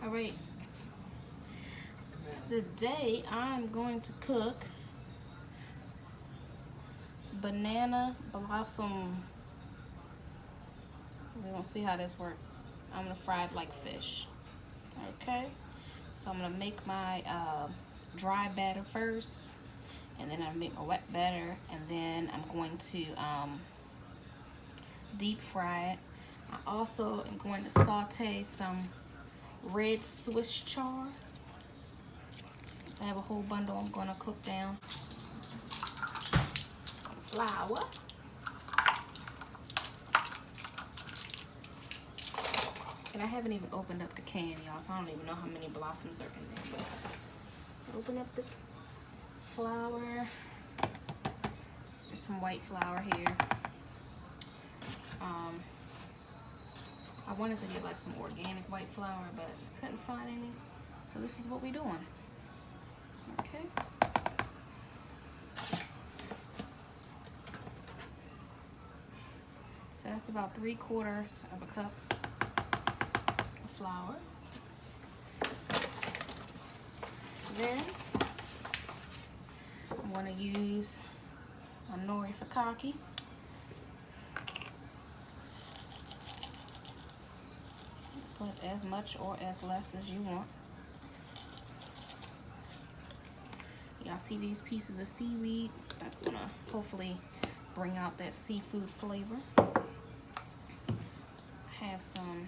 All right. Today I'm going to cook banana blossom. We're gonna see how this works. I'm gonna fry it like fish. Okay. So I'm gonna make my dry batter first, and then I make my wet batter, and then I'm going to deep fry it. I also am going to saute some red Swiss chard. So I have a whole bundle I'm going to cook down. Some flour. And I haven't even opened up the can, y'all, so I don't even know how many blossoms are in there. But open up the flour. There's some white flour here. I wanted to get like some organic white flour, but couldn't find any. So this is what we're doing. Okay. So that's about 3/4 of a cup of flour. Then I'm going to use a nori fakaki. Put as much or as less as you want. Y'all see these pieces of seaweed? That's gonna hopefully bring out that seafood flavor. I have some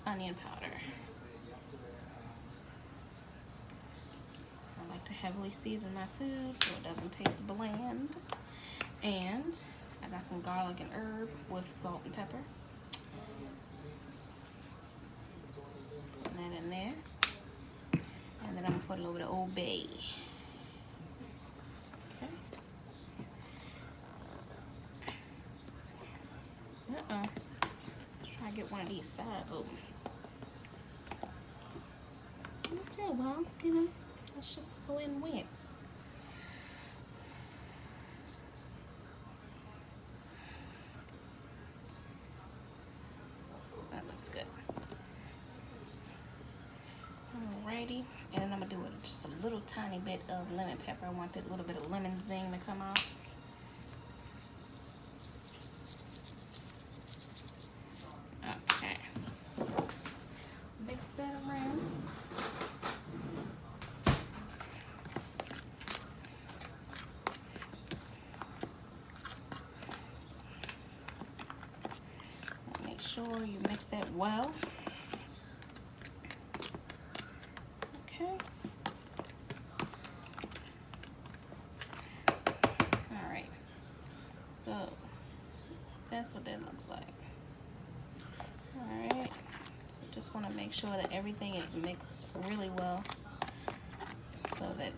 onion powder. I like to heavily season my food so it doesn't taste bland. And I got some garlic and herb with salt and pepper. Put that in there. And then I'm gonna put a little bit of Old Bay. Okay. Let's try to get one of these sides open. Okay, well, let's just go ahead and wing it. That looks good. Alrighty, and then I'm gonna do just a little tiny bit of lemon pepper. I want that little bit of lemon zing to come out. Okay, mix that around. Make sure you mix that well. Okay. All right. So that's what that looks like. All right. So just want to make sure that everything is mixed really well so that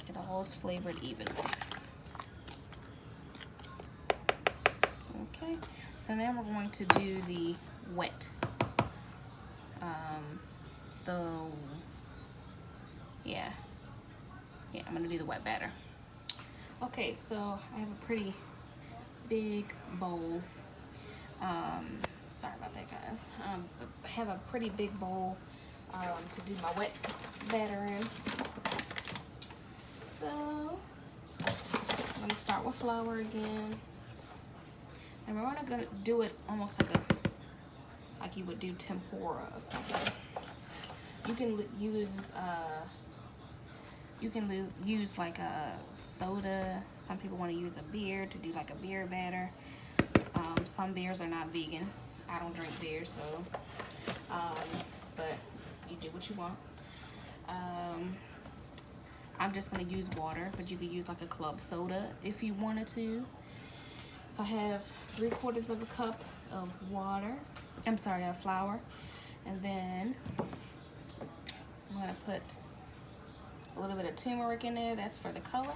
it all is flavored evenly. Okay. So now we're going to do the wet. Yeah, I'm gonna do the wet batter. Okay, so I have a pretty big bowl. Sorry about that, guys. I have a pretty big bowl to do my wet batter in. So I'm gonna start with flour again, and we're gonna do it almost like you would do tempura or something. You can use like a soda. Some people want to use a beer to do like a beer batter. Some beers are not vegan. I don't drink beer, so but you do what you want. I'm just gonna use water, but you could use like a club soda if you wanted to. So I have 3/4 of a cup of water. I'm sorry, of flour, and then I'm gonna put a little bit of turmeric in there. That's for the color.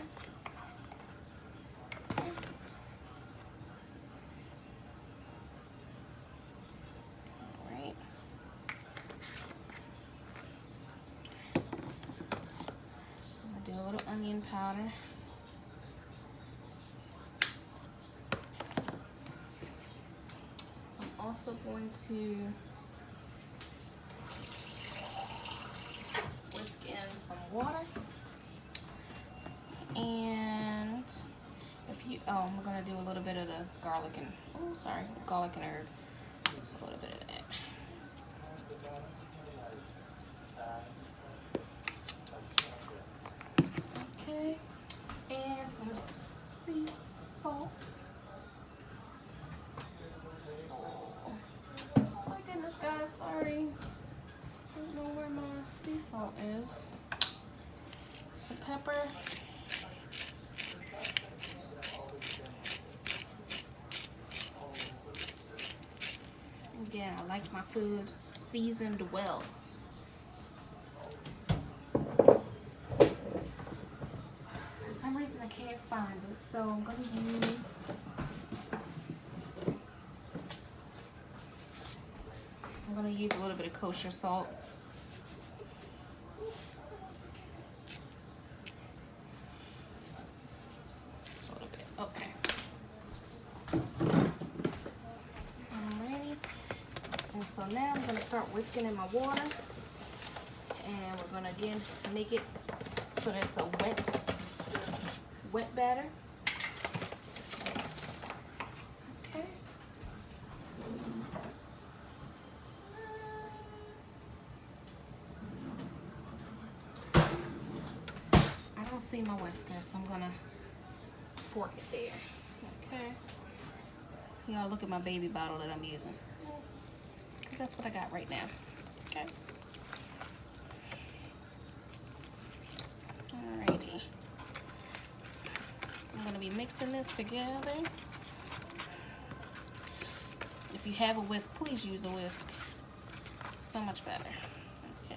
All right. I'm gonna do a little onion powder. also going to whisk in some water. And if you, I'm gonna do a little bit of the garlic and, garlic and herb. Just a little bit of that. Okay, and some sea salt. Oh my goodness, guys, sorry. I don't know where my sea salt is. Some pepper. Again, I like my food seasoned well. For some reason I can't find it, so I'm gonna use a little bit of kosher salt. Just a little bit. Okay. Alrighty. And so now I'm gonna start whisking in my water, and we're gonna again make it so that it's a wet batter. Okay. I don't see my whisker, so I'm gonna fork it there. Okay. Y'all look at my baby bottle that I'm using, because that's what I got right now. Okay. Alrighty. So I'm gonna be mixing this together. If you have a whisk, please use a whisk. So much better. Okay.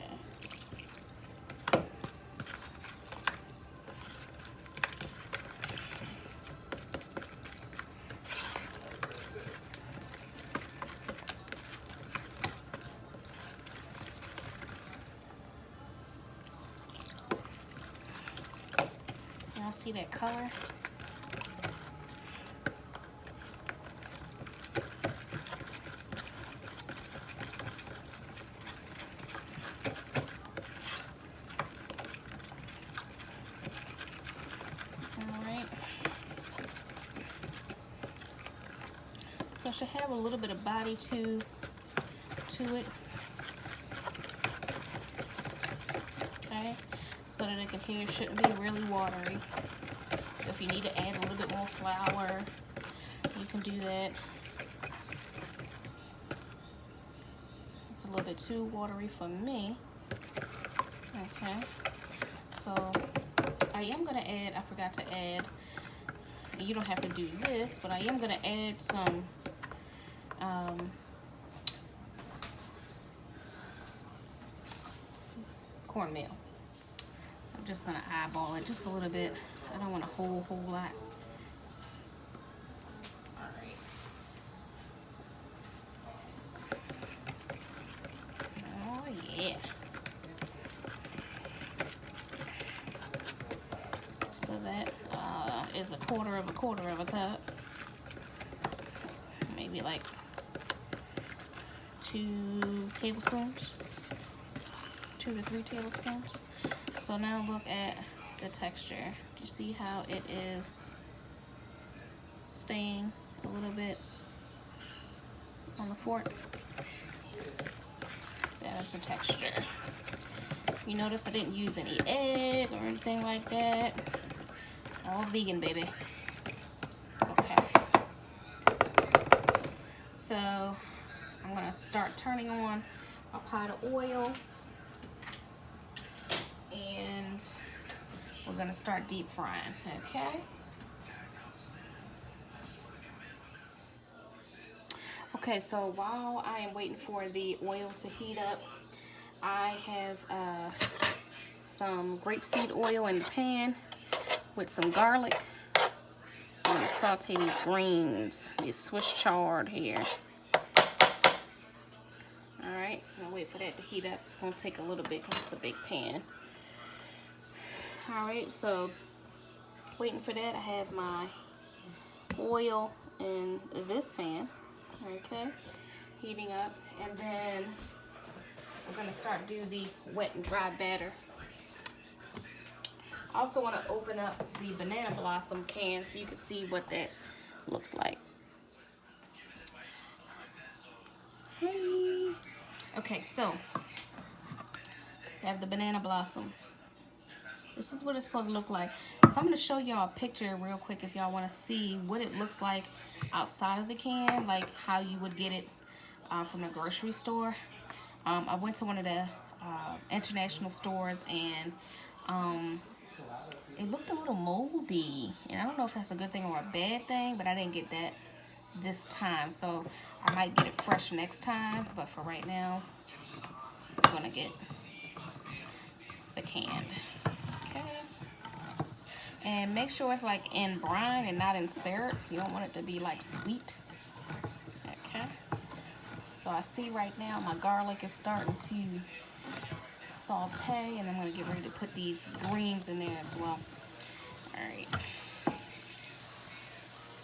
Y'all see that color? So it should have a little bit of body to it. Okay, so that it can hear, it shouldn't be really watery. So if you need to add a little bit more flour, you can do that. It's a little bit too watery for me. Okay, so I am gonna add, I forgot to add, you don't have to do this, but I am gonna add some cornmeal. So I'm just gonna eyeball it just a little bit. I don't want a whole lot. All right. Oh yeah. So that is a quarter of a cup. Maybe like 2 tablespoons. 2 to 3 tablespoons. So now look at the texture. Do you see how it is staying a little bit on the fork? That's the texture. You notice I didn't use any egg or anything like that. All vegan, baby. Okay. So I'm gonna start turning on a pot of oil. And we're gonna start deep frying, okay? Okay, so while I am waiting for the oil to heat up, I have some grapeseed oil in the pan with some garlic. I'm gonna saute these greens, these Swiss chard here. All right, so I'll wait for that to heat up. It's gonna take a little bit because it's a big pan. All right, so waiting for that, I have my oil in this pan, okay? heating up, and then we're gonna start do the wet and dry batter. I also want to open up the Banana Blossom can so you can see what that looks like. Hey. Okay, so I have the Banana Blossom. This is what it's supposed to look like. So I'm going to show y'all a picture real quick if y'all want to see what it looks like outside of the can, like how you would get it from the grocery store. I went to one of the international stores, and it looked a little moldy, and I don't know if that's a good thing or a bad thing, but I didn't get that this time, so I might get it fresh next time. But for right now, I'm gonna get the canned. Okay, and make sure it's like in brine and not in syrup. You don't want it to be like sweet. Okay, so I see right now my garlic is starting to saute, and I'm going to get ready to put these greens in there as well. Alright.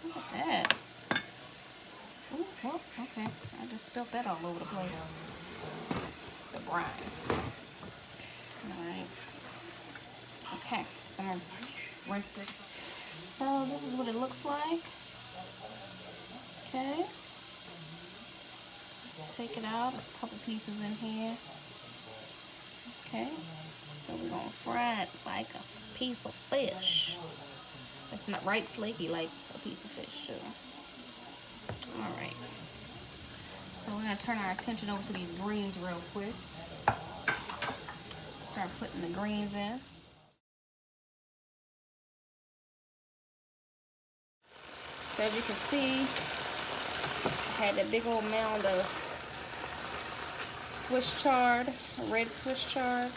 Look at that. Ooh, well, okay. I just spilled that all over the place. The brine. Alright. Okay, so I'm going to rinse it. So this is what it looks like. Okay. Take it out. There's a couple pieces in here. Okay, so we're gonna fry it like a piece of fish. It's not right flaky like a piece of fish too. Alright, so we're gonna turn our attention over to these greens real quick. Start putting the greens in. So as you can see, I had that big old mound of Swiss chard, red Swiss chard,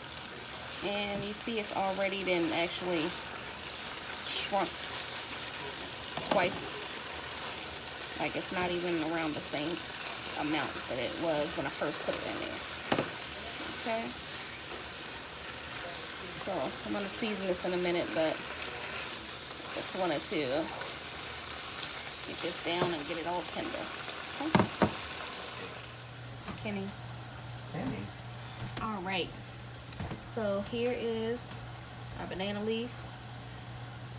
and you see it's already been actually shrunk twice. Like it's not even around the same amount that it was when I first put it in there. Okay, so I'm gonna season this in a minute, but just wanted to get this down and get it all tender. Okay. Kenny's. All right, so here is our banana leaf,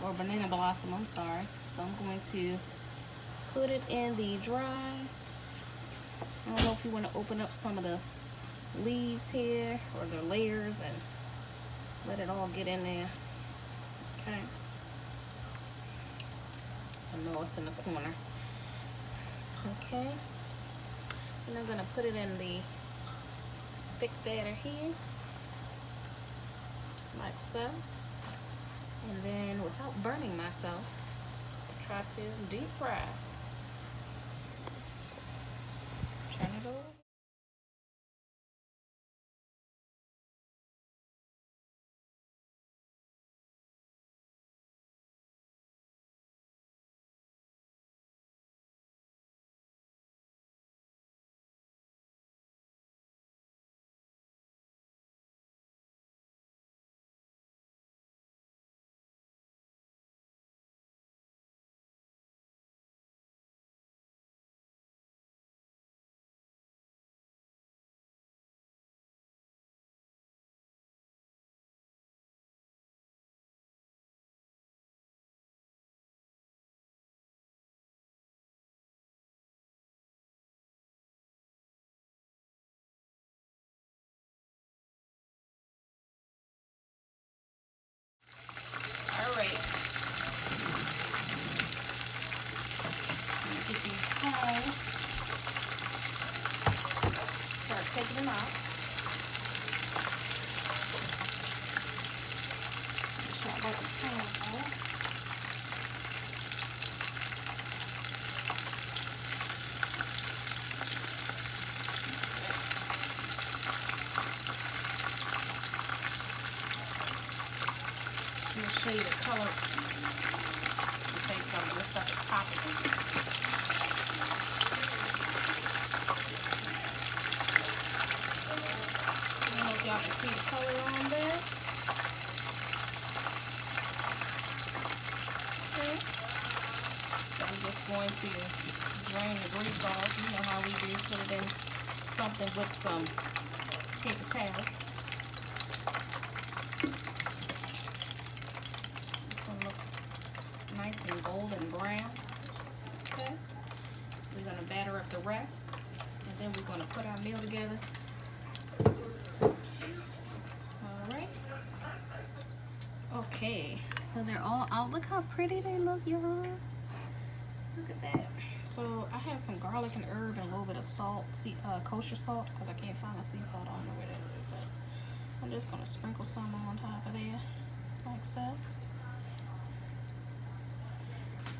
or banana blossom, I'm sorry. So I'm going to put it in the dry. I don't know if you want to open up some of the leaves here or the layers and let it all get in there. Okay, I know it's in the corner. Okay, and I'm gonna put it in the thick batter here, like so, and then without burning myself, try to deep fry. Turn it over. All right. Get these cones. Start taking them out. Start like a pan. I'm going to show you the color. I'll tell you something. This stuff is popping. I don't know if y'all can see the color on there. Okay. So I'm just going to drain the grease off. You know how we do. Put it in something with some paper towels. This one looks nice and golden brown. Okay. We're gonna batter up the rest, and then we're gonna put our meal together. All right. Okay, so they're all out. Look how pretty they look, y'all. Look at that. So I have some garlic and herb and a little bit of salt, kosher salt, because I can't find a sea salt. I don't know where that is, but I'm just gonna sprinkle some on top of there, like so.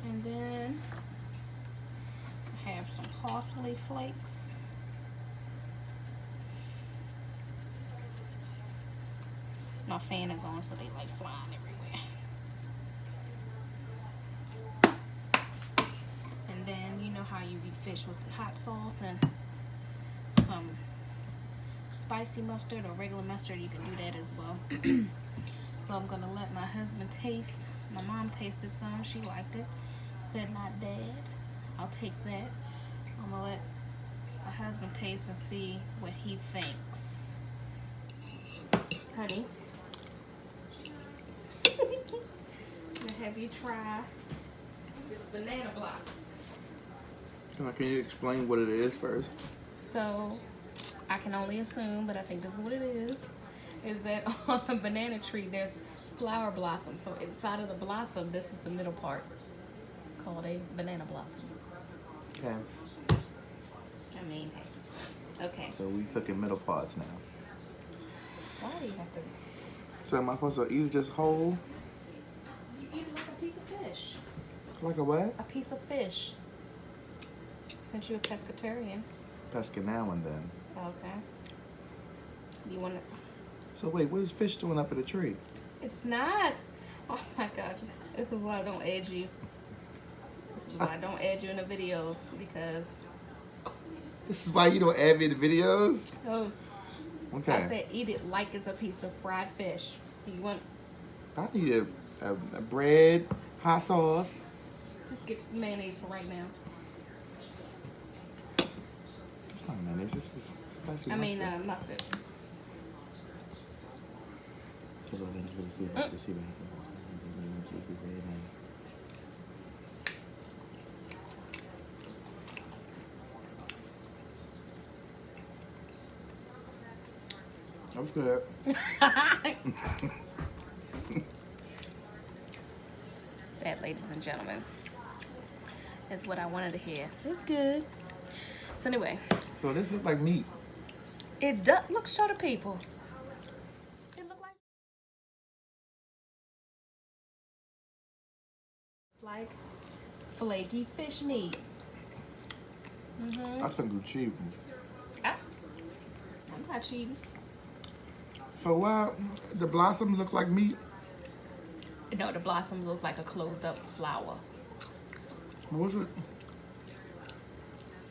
And then I have some parsley flakes. My fan is on, so they like flying everywhere. And then you know how you eat fish with some hot sauce and some spicy mustard or regular mustard. You can do that as well. So I'm gonna let my husband taste. My mom tasted some. She liked it. Said not bad. I'll take that. I'm gonna let my husband taste and see what he thinks. Honey, have you tried this banana blossom? Can you explain what it is first? So, I can only assume, but I think this is what it is that on the banana tree there's flower blossoms. So inside of the blossom, this is the middle part. It's called a banana blossom. Okay. I mean, okay. So we cooking middle parts now. Why do you have to? So am I supposed to eat it just whole? You eat it like a piece of fish. Like a what? A piece of fish. Since you're a pescatarian. Pesca now and then. Okay. You want to? So wait, what is fish doing up in the tree? It's not. Oh my gosh. This is why I don't add you. This is why I don't add you in the videos, because. This is why you don't add me in the videos? Oh. Okay. I said eat it like it's a piece of fried fish. Do you want? I need a bread, hot sauce. Just get mayonnaise for right now. It's not mayonnaise. This is spicy. I mean mustard. That was good. That, ladies and gentlemen, is what I wanted to hear. It's good. So anyway. So this looks like meat. It does. Look, show the people. It look like. It's like flaky fish meat. I think you're cheating. I'm not cheating. So why the blossoms look like meat? No, the blossoms look like a closed up flower. What's it?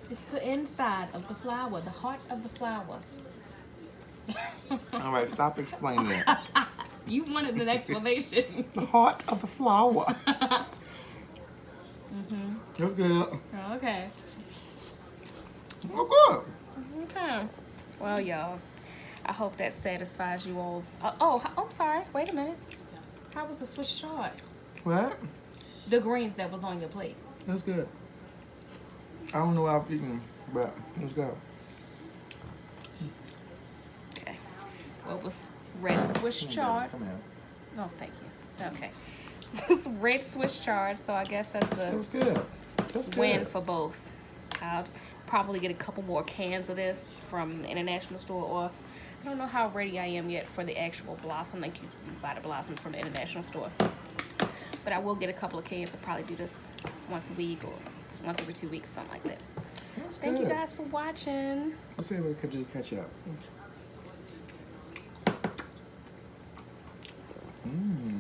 It's the inside of the flower, the heart of the flower. All right, stop explaining. You wanted an explanation. The heart of the flower. That's good. Okay. Oh, good. Okay. Well, y'all, I hope that satisfies you all's. I'm sorry. Wait a minute. How was the Swiss chard? What? The greens that was on your plate. That's good. I don't know what I've eaten, but let's go. Okay. What was red Swiss chard? Come here. Oh, thank you. Okay. This red Swiss chard, so I guess that's That a was good. That's good. win for both. I'll probably get a couple more cans of this from the international store, or I don't know how ready I am yet for the actual blossom. Like you buy the blossom from the international store. But I will get a couple of cans. I'll probably do this once a week or once every 2 weeks, something like that. That's Thank good. you guys for watching. Let's see if we can do catch up. Mmm.